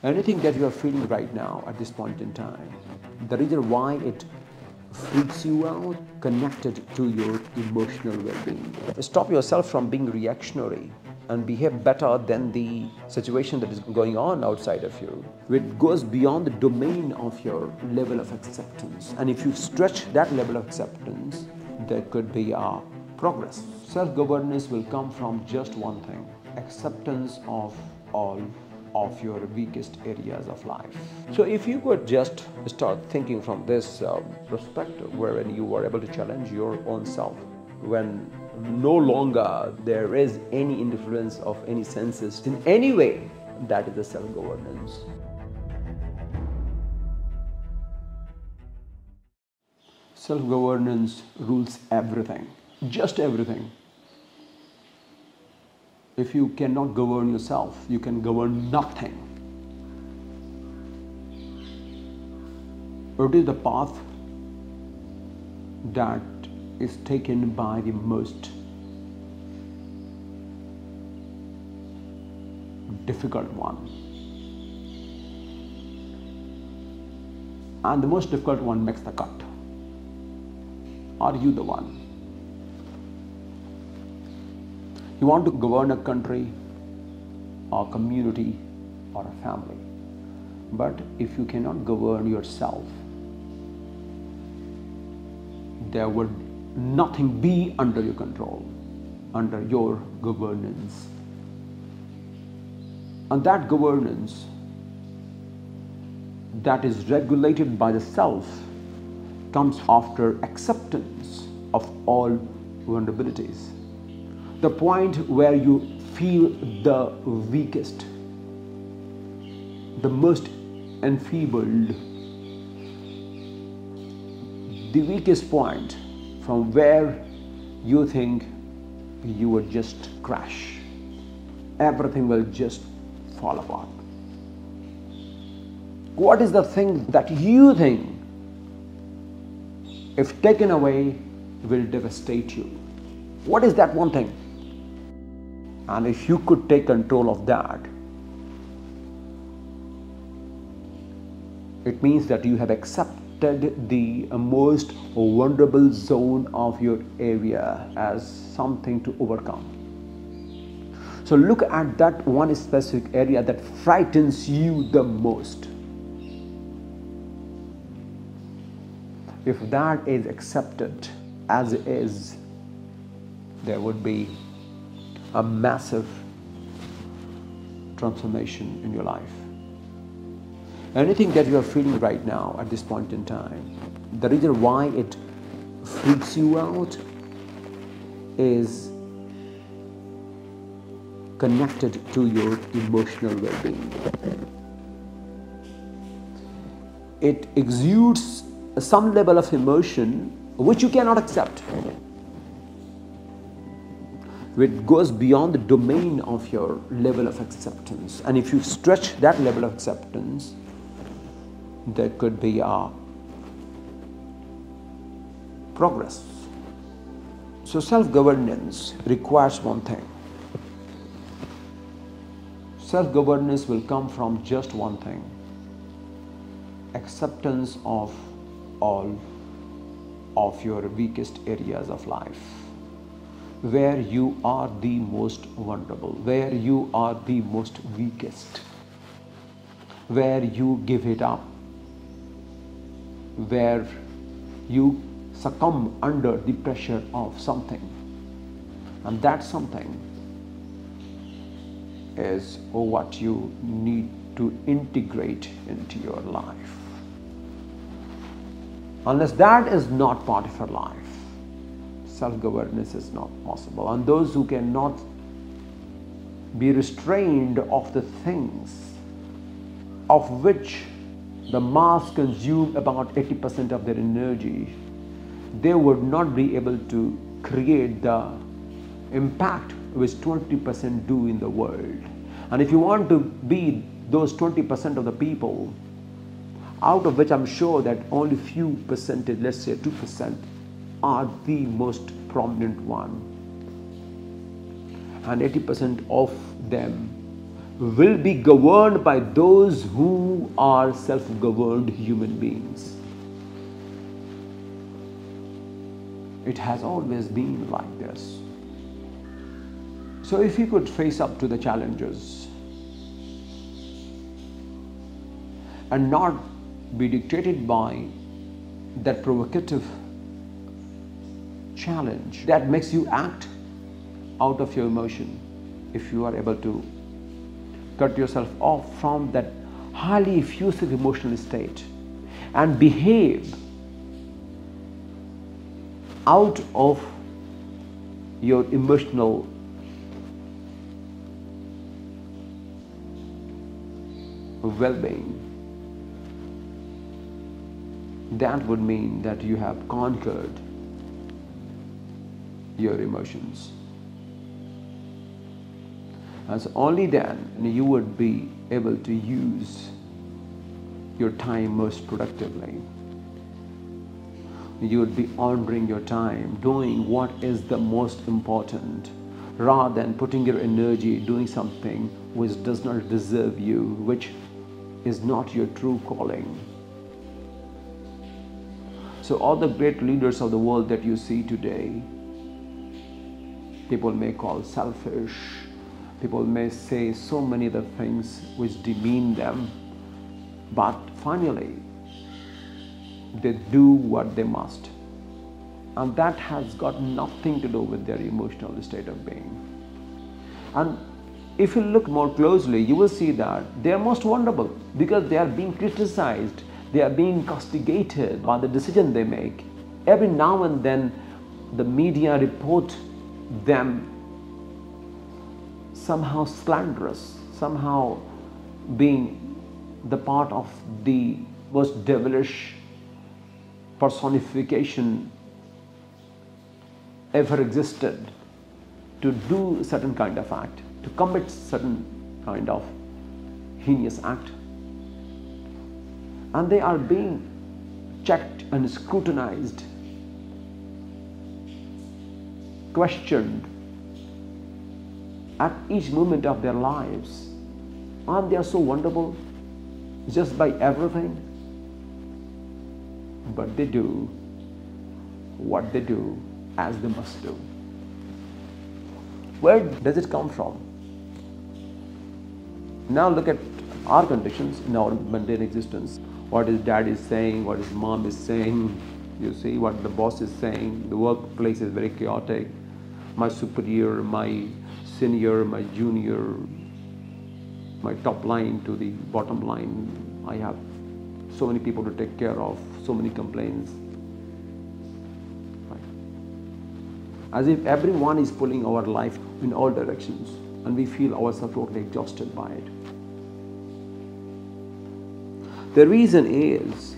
Anything that you are feeling right now at this point in time, the reason why it freaks you out, connected to your emotional well-being. Stop yourself from being reactionary and behave better than the situation that is going on outside of you. It goes beyond the domain of your level of acceptance. And if you stretch that level of acceptance, there could be a progress. Self-governance will come from just one thing: acceptance of all of your weakest areas of life. So if you could just start thinking from this perspective, wherein you are able to challenge your own self, when no longer there is any influence of any senses in any way, that is the self-governance. Self-governance rules everything, just everything. If you cannot govern yourself, you can govern nothing. It is the path that is taken by the most difficult one. And the most difficult one makes the cut. Are you the one? You want to govern a country, or a community, or a family. But if you cannot govern yourself, there would nothing be under your control, under your governance. And that governance that is regulated by the self comes after acceptance of all vulnerabilities. The point where you feel the weakest, the most enfeebled, the weakest point from where you think you would just crash. Everything will just fall apart. What is the thing that you think, if taken away, will devastate you? What is that one thing? And if you could take control of that, it means that you have accepted the most vulnerable zone of your area as something to overcome. So look at that one specific area that frightens you the most. If that is accepted as it is, there would be a massive transformation in your life. Anything that you are feeling right now at this point in time, the reason why it freaks you out is connected to your emotional well-being. It exudes some level of emotion which you cannot accept. It goes beyond the domain of your level of acceptance. And if you stretch that level of acceptance, there could be a progress. So self-governance requires one thing. Self-governance will come from just one thing: acceptance of all of your weakest areas of life, where you are the most vulnerable, where you are the most weakest, where you give it up, where you succumb under the pressure of something. And that something is what you need to integrate into your life. Unless that is not part of your life, self-governance is not possible. And those who cannot be restrained of the things of which the mass consume about 80% of their energy, they would not be able to create the impact which 20% do in the world. And if you want to be those 20% of the people, out of which I'm sure that only few percentage, let's say 2%, are the most prominent one, and 80% of them will be governed by those who are self-governed human beings. It has always been like this. So if you could face up to the challenges and not be dictated by that provocative challenge that makes you act out of your emotion, if you are able to cut yourself off from that highly effusive emotional state and behave out of your emotional well-being, that would mean that you have conquered your emotions. And so only then you would be able to use your time most productively. You would be honoring your time, doing what is the most important, rather than putting your energy doing something which does not deserve you, which is not your true calling. So all the great leaders of the world that you see today, people may call selfish, people may say so many other things which demean them, but finally they do what they must, and that has got nothing to do with their emotional state of being. And if you look more closely, you will see that they are most vulnerable because they are being criticized, they are being castigated by the decision they make. Every now and then the media report them somehow slanderous, somehow being the part of the most devilish personification ever existed, to do certain kind of act, to commit certain kind of heinous act. And they are being checked and scrutinized, questioned at each moment of their lives. And they are so vulnerable just by everything. But they do what they do as they must do. Where does it come from? Now look at our conditions in our mundane existence. What his dad is saying, what his mom is saying, you see what the boss is saying. The workplace is very chaotic. My superior, my senior, my junior, my top line to the bottom line. I have so many people to take care of, so many complaints. Right. As if everyone is pulling our life in all directions, and we feel ourselves totally exhausted by it. The reason is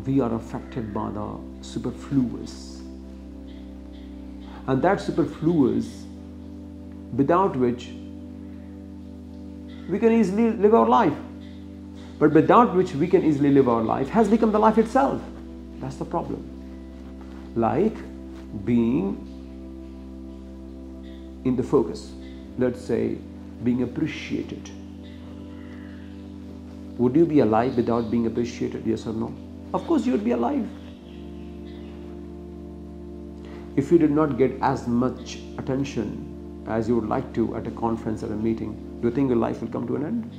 we are affected by the superfluous, and that superfluous, without which we can easily live our life, but without which we can easily live our life, has become the life itself. That's the problem. Like being in the focus, let's say being appreciated. Would you be alive without being appreciated? Yes or no? Of course you would be alive. If you did not get as much attention as you would like to at a conference or a meeting, do you think your life will come to an end?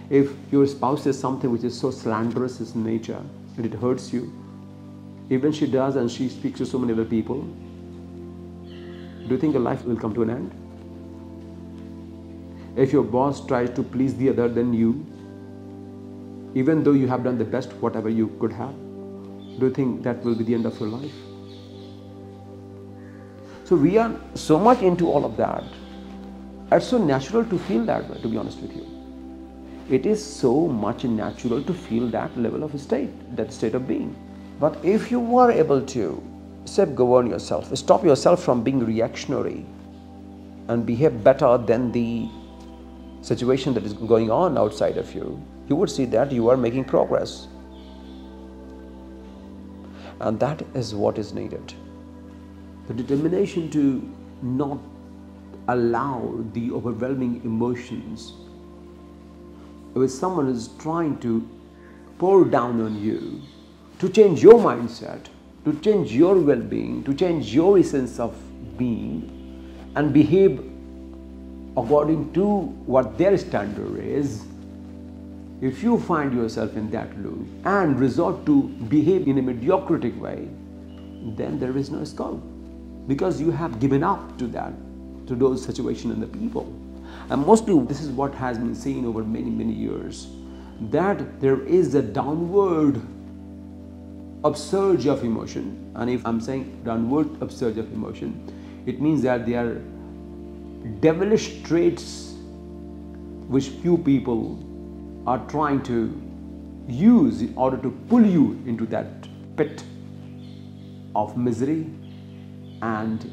If your spouse says something which is so slanderous in nature that it hurts you, even she does and she speaks to so many other people, do you think your life will come to an end? If your boss tries to please the other than you, even though you have done the best whatever you could have, do you think that will be the end of your life? So we are so much into all of that. It's so natural to feel that way, to be honest with you. It is so much natural to feel that level of state, that state of being. But if you were able to self-govern yourself, stop yourself from being reactionary and behave better than the situation that is going on outside of you, you would see that you are making progress. And that is what is needed. The determination to not allow the overwhelming emotions which someone is trying to pour down on you, to change your mindset, to change your well-being, to change your essence of being and behave according to what their standard is. If you find yourself in that loop and resort to behave in a mediocre way, then there is no scope, because you have given up to that, to those situations and the people. And mostly this is what has been seen over many years, that there is a downward upsurge of emotion. And if I'm saying downward upsurge of emotion, it means that there are devilish traits which few people are trying to use in order to pull you into that pit of misery and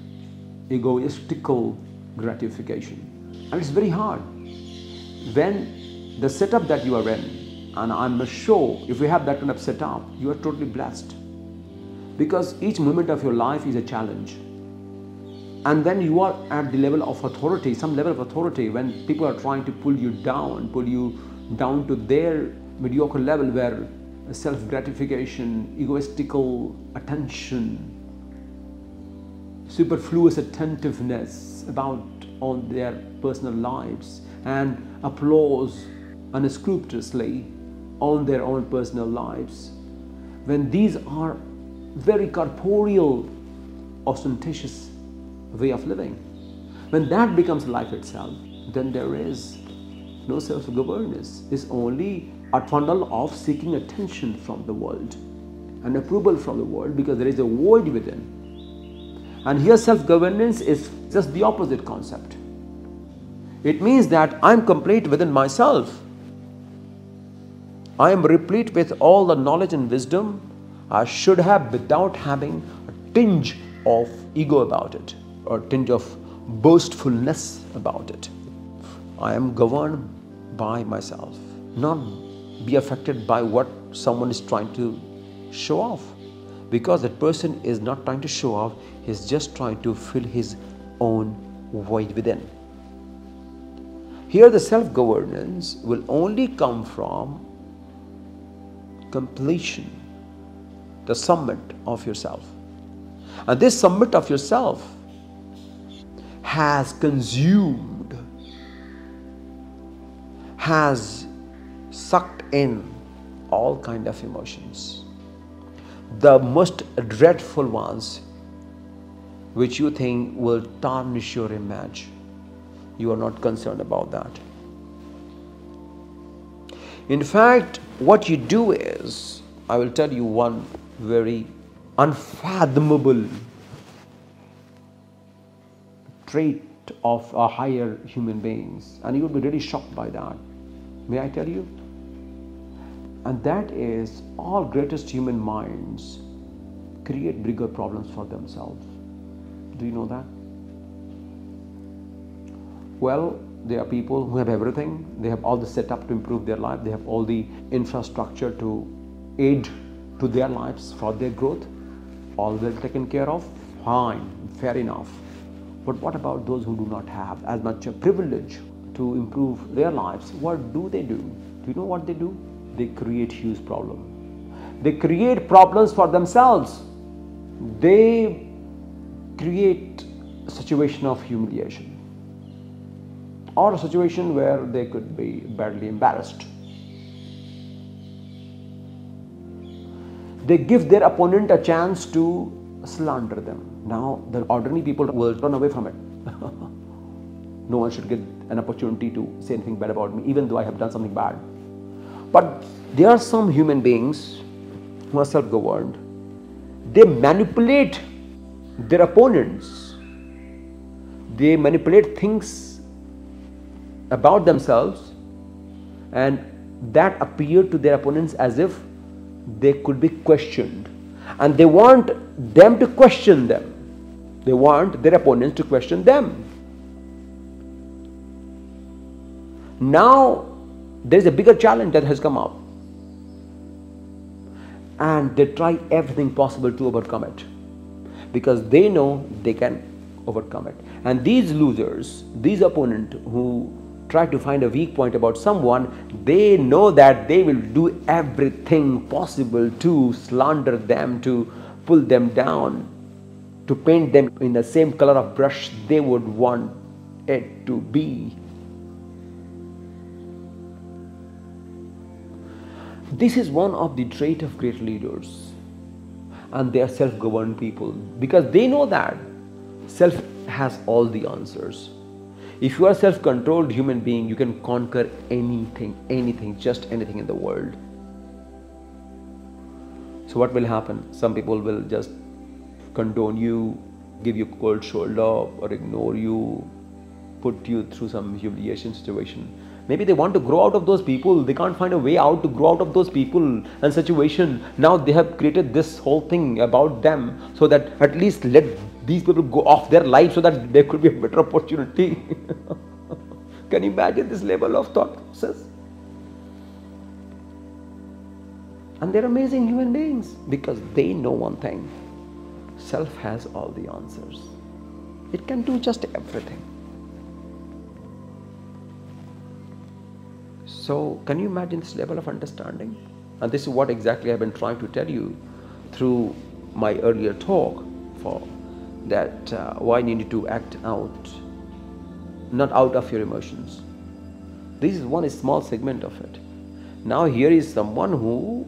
egoistical gratification. And it's very hard when the setup that you are in, and I'm sure if you have that kind of setup, you are totally blessed, because each moment of your life is a challenge. And then you are at the level of authority, some level of authority, when people are trying to pull you down to their mediocre level, where self-gratification, egoistical attention, superfluous attentiveness about on their personal lives, and applause unscrupulously on their own personal lives, when these are very corporeal, ostentatious way of living, when that becomes life itself, then there is no self-governance. It's only a funnel of seeking attention from the world and approval from the world, because there is a void within. And here self-governance is just the opposite concept. It means that I'm complete within myself. I am replete with all the knowledge and wisdom I should have, without having a tinge of ego about it, or tinge of boastfulness about it. I am governed by myself, not be affected by what someone is trying to show off, because that person is not trying to show off, he's just trying to fill his own void within. Here the self-governance will only come from completion, the summit of yourself. And this summit of yourself has consumed, has sucked in all kind of emotions. The most dreadful ones which you think will tarnish your image, you are not concerned about that. In fact, what you do is, I will tell you one very unfathomable trait of a higher human beings, and you will be really shocked by that. May I tell you? And that is, all greatest human minds create bigger problems for themselves. Do you know that? Well, there are people who have everything. They have all the setup to improve their life. They have all the infrastructure to aid to their lives for their growth. All well taken care of. Fine, fair enough. But what about those who do not have as much a privilege to improve their lives? What do? Do you know what they do? They create huge problems. They create problems for themselves. They create a situation of humiliation, or a situation where they could be badly embarrassed. They give their opponent a chance to slander them. Now the ordinary people will run away from it. No one should get an opportunity to say anything bad about me, even though I have done something bad. But there are some human beings who are self-governed. They manipulate their opponents. They manipulate things about themselves, and that appear to their opponents as if they could be questioned, and they want them to question them. They want their opponents to question them. Now there is a bigger challenge that has come up, and they try everything possible to overcome it, because they know they can overcome it. And these losers, these opponents who try to find a weak point about someone, they know that they will do everything possible to slander them, to pull them down, to paint them in the same color of brush they would want it to be. This is one of the traits of great leaders, and they are self-governed people, because they know that self has all the answers. If you are a self-controlled human being, you can conquer anything, just anything in the world. So what will happen? Some people will just condone you, give you cold shoulder, or ignore you, put you through some humiliation situation. Maybe they want to grow out of those people. They can't find a way out to grow out of those people and situation. Now they have created this whole thing about them, so that at least let these people go off their lives so that there could be a better opportunity. Can you imagine this level of thought process? And they're amazing human beings, because they know one thing: self has all the answers. It can do just everything. So can you imagine this level of understanding? And this is what exactly I've been trying to tell you through my earlier talk, for that why you need to act out, not out of your emotions. This is one small segment of it. Now here is someone who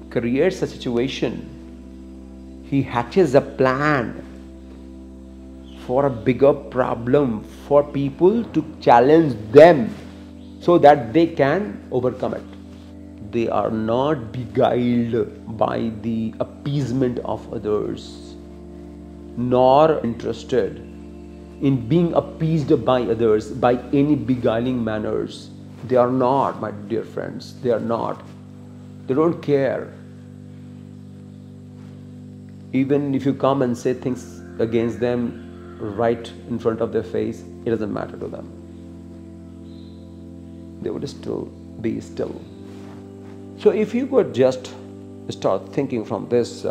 creates a situation. He hatches a plan for a bigger problem, for people to challenge them so that they can overcome it. They are not beguiled by the appeasement of others, nor interested in being appeased by others by any beguiling manners. They are not, my dear friends, they are not. They don't care. Even if you come and say things against them right in front of their face, it doesn't matter to them. They would still be still. So if you could just start thinking from this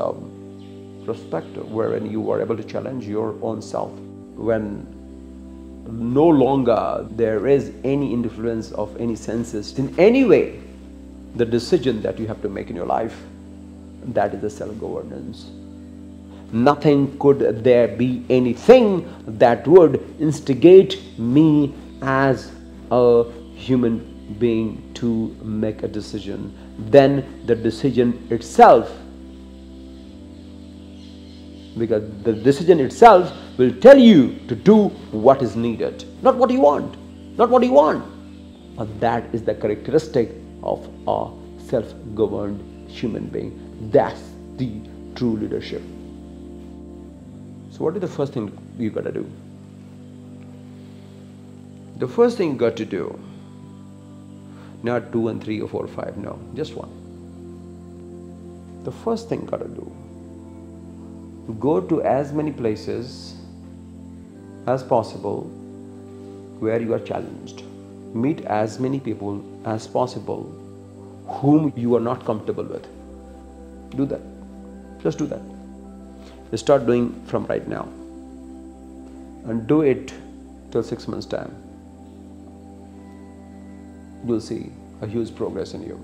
perspective, wherein you are able to challenge your own self, when no longer there is any influence of any senses in any way, the decision that you have to make in your life, that is the self-governance. Nothing could there be anything that would instigate me as a human being to make a decision than the decision itself. Because the decision itself will tell you to do what is needed, not what you want, not what you want. And that is the characteristic of a self-governed human being. That's the true leadership. So what is the first thing you got to do? The first thing you got to do, not 2 and 3 or 4 or 5, no, just one. The first thing you got to do, go to as many places as possible where you are challenged. Meet as many people as possible whom you are not comfortable with. Do that. Just do that. Start doing from right now, and do it till 6 months' time. You'll see a huge progress in you.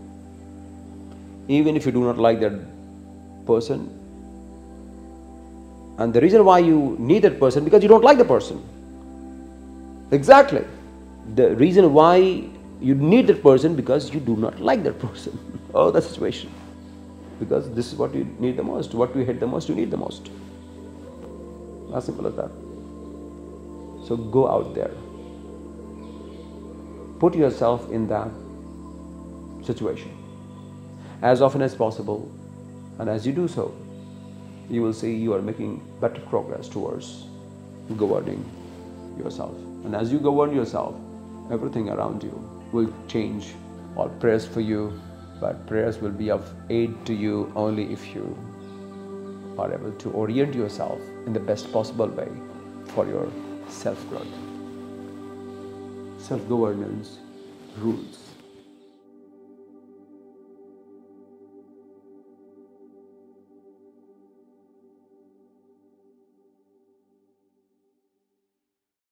Even if you do not like that person, and the reason why you need that person, because you don't like the person. Exactly. The reason why you need that person, because you do not like that person or the situation. Because this is what you need the most, what you hate the most, you need the most. As simple as that. So go out there. Put yourself in that situation as often as possible, and as you do so, you will see you are making better progress towards governing yourself. And as you govern yourself, everything around you will change. All prayers for you, but prayers will be of aid to you only if you are able to orient yourself in the best possible way for your self-growth. Self-governance rules.